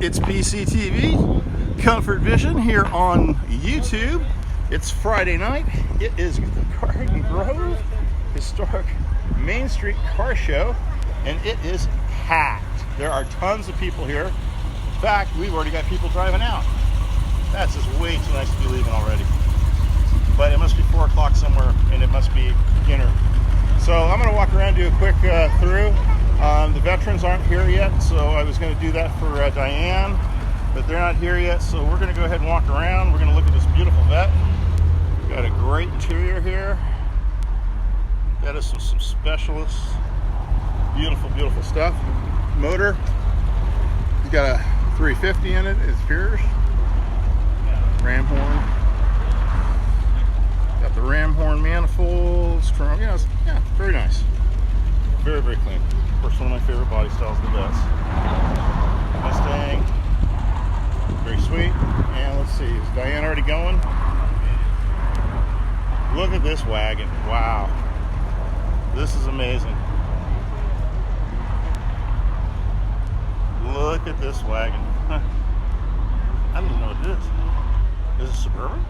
It's PCTV, Comfort Vision here on YouTube. It's Friday night. It is the Garden Grove Historic Main Street Car Show, and it is packed. There are tons of people here. In fact, we've already got people driving out. That's just way too nice to be leaving already. But it must be 4 o'clock somewhere, and it must be dinner. So I'm going to walk around, do a quick through. The veterans aren't here yet, so I was going to do that for Diane, but they're not here yet, so we're going to go ahead and walk around. We're going to look at this beautiful vet. We've got a great interior here. That is some specialists. Beautiful, beautiful stuff. Motor. It's got a 350 in it. It's pure. Ram horn. Got the ram horn manifold. Strong. Yeah, very nice. Very, very clean. Of course, one of my favorite body styles, the vets. Mustang. Very sweet. And let's see, is Diane already going? Look at this wagon. Wow. This is amazing. Look at this wagon. Huh. I don't even know what it is. Is it Suburban?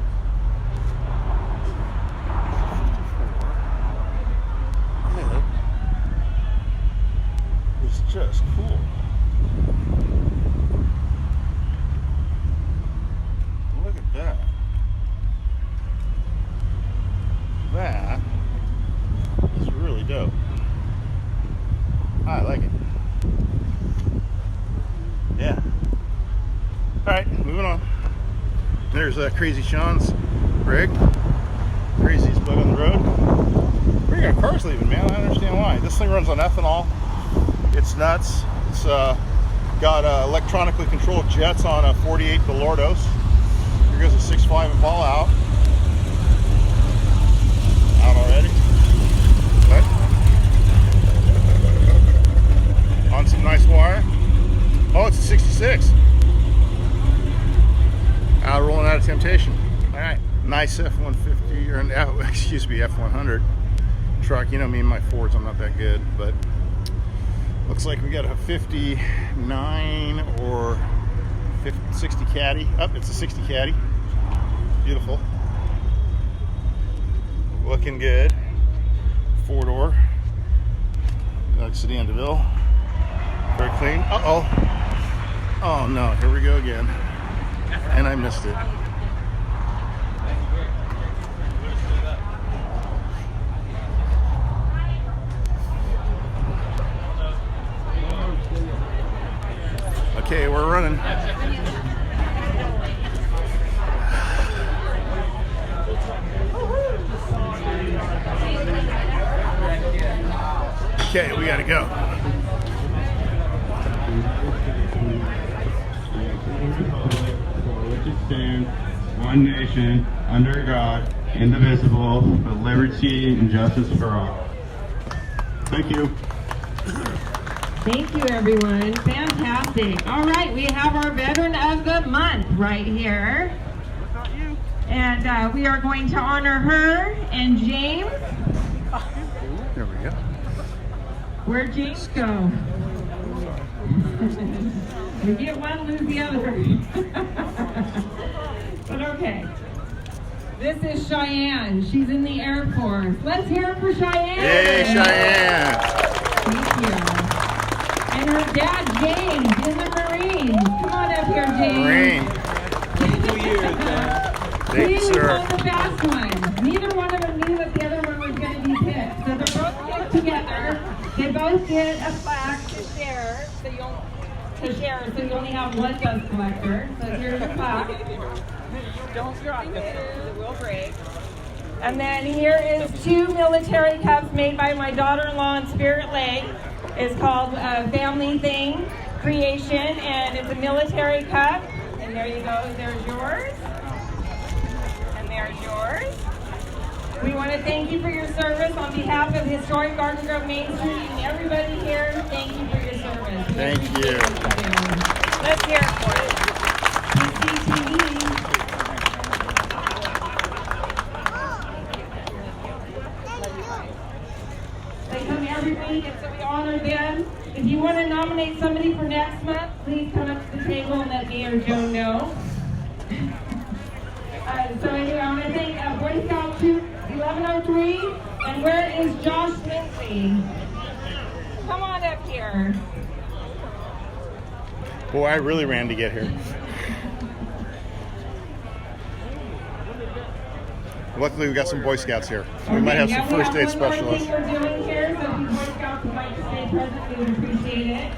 It's just cool. Look at that. That is really dope. I like it. Yeah. Alright, moving on. There's Crazy Sean's rig. Craziest bug on the road. We got cars leaving, man. I don't understand why. This thing runs on ethanol. It's nuts. It's got electronically controlled jets on a 48 Gallardos. Here goes a 6.5 and ball out. Out already. Okay. On some nice wire. Oh, it's a 66. Rolling out of Temptation. All right. Nice F-150 or excuse me, F-100 truck. You know me and my Fords, I'm not that good, but looks like we got a 59 or 60 Caddy. Oh, it's a 60 Caddy. Beautiful. Looking good. 4-door. Like Sedan DeVille. Very clean. Uh-oh. Oh no, here we go again. And I missed it. Okay, we're running. Okay, we gotta go. One nation, under God, indivisible, with liberty and justice for all. Thank you. Thank you, everyone. Fantastic. All right, we have our Veteran of the Month right here. And we are going to honor her and James. There we go. Where'd James go? We get one, lose the other. But okay. This is Cheyenne. She's in the Air Force. Let's hear it for Cheyenne. Hey, Cheyenne. Thank you. And her dad, James, in the Marines. Come on up here, James. Marine. 2 years, man. Thank you, sir. On the fast one. Neither one of them knew that the other one was going to be picked. So they're both picked together. They both get a plaque to share. So you only have one dust collector. So here's the plaque. Don't drop it, it will break. And then here is 2 military cups made by my daughter-in-law in Spirit Lake. It's called Family Thing Creation, and it's a military cup. And there you go. There's yours. And there's yours. We want to thank you for your service on behalf of Historic Garden Grove Main Street and everybody here. Thank you for your service. Thank you. Let's hear it for it. PCTV. They come every week, and so we honor them. If you want to nominate somebody for next month, please come up to the table. let me or Joan know. So anyway, I want to thank Boy Scout Troop 1103. And where is Josh Lindsay? Come on up here. Boy, I really ran to get here. Luckily, we got some Boy Scouts here. We might have some first aid specialists. One more thing we're doing here, so if you Boy Scouts would like to stay present, we would appreciate it.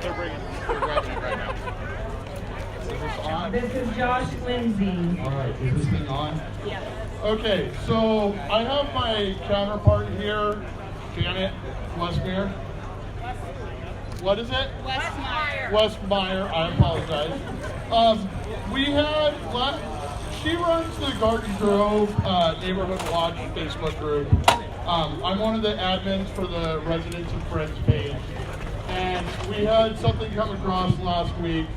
They're grabbing it right now. Is this on? This is Josh Lindsay. All right, is this thing on? Yes. Okay, so I have my counterpart here, Janet Westmere. What is it? Westmeyer. Westmeyer, I apologize. She runs the Garden Grove Neighborhood Watch Facebook group. I'm one of the admins for the Residents and Friends page. And we had something come across last week.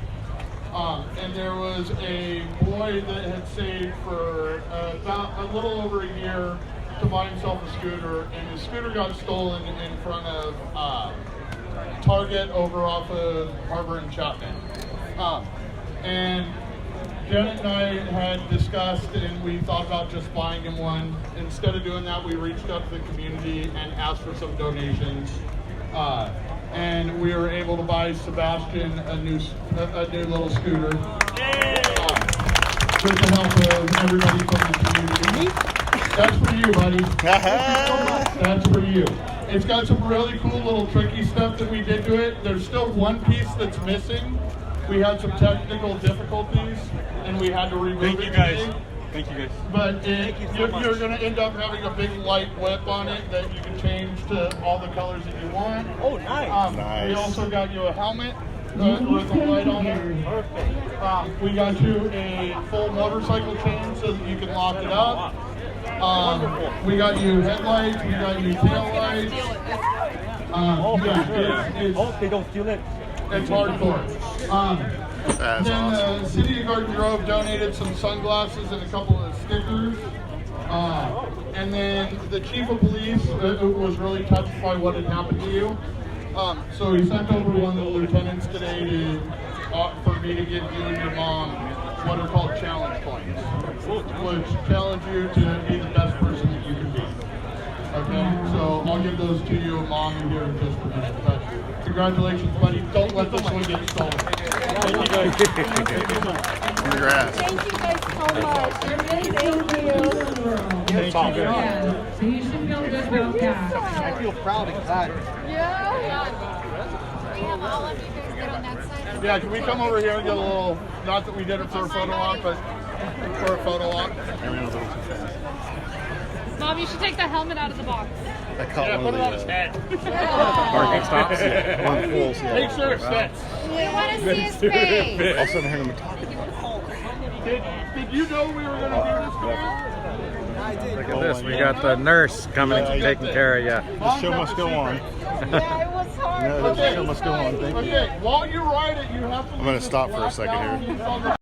And there was a boy that had saved for about a little over a year to buy himself a scooter, and his scooter got stolen in front of Target over off of Harbor and Chapman. And Janet and I had discussed, and we thought about just buying him one. Instead of doing that, we reached out to the community and asked for some donations. And we were able to buy Sebastian a new little scooter. With the help of everybody from the community. That's for you, buddy. That's for you. It's got some really cool little tricky stuff that we did to it. There's still one piece that's missing. We had some technical difficulties, and we had to remove it today. Thank you guys. But you're going to end up having a big light whip on it that you can change to all the colors that you want. Oh, nice. Nice. We also got you a helmet with a light on it. Perfect. We got you a full motorcycle chain so that you can lock it up. We got you headlights. We got you tail lights. They don't steal it. It's hardcore. That's Then awesome. the City of Garden Grove donated some sunglasses and a couple of stickers. And then the chief of police was really touched by what had happened to you. So he sent over one of the lieutenants today for me to give you and your mom what are called challenge points, which challenge you to be the best person that you can be. Okay, so I'll give those to you, Mom, and here in just a minute. But congratulations, buddy. Don't let this one get stolen. Thank you guys. Congrats. Thank you guys so much. You're really thank you. Thank you. Yeah. So you should feel good about that. I feel proud and excited. Yeah. We have all of you guys get on that side. Yeah, can we come over here and get a little, not that we did it for a photo op, but for a photo op? I ran a little too fast. Mom, you should take the helmet out of the box. I caught one of the head. parking stops. Yeah, one pulls. Yeah. Make sure it fits. We want to see his face. All of a sudden, I heard him talking. Did you know we were going to do this today? Look at this. We got the nurse coming and taking care of you. The show must go on. Yeah, it was hard. No, the show must go on. Thank you. Okay, while you ride it, you have to. I'm going to stop for a second here. here.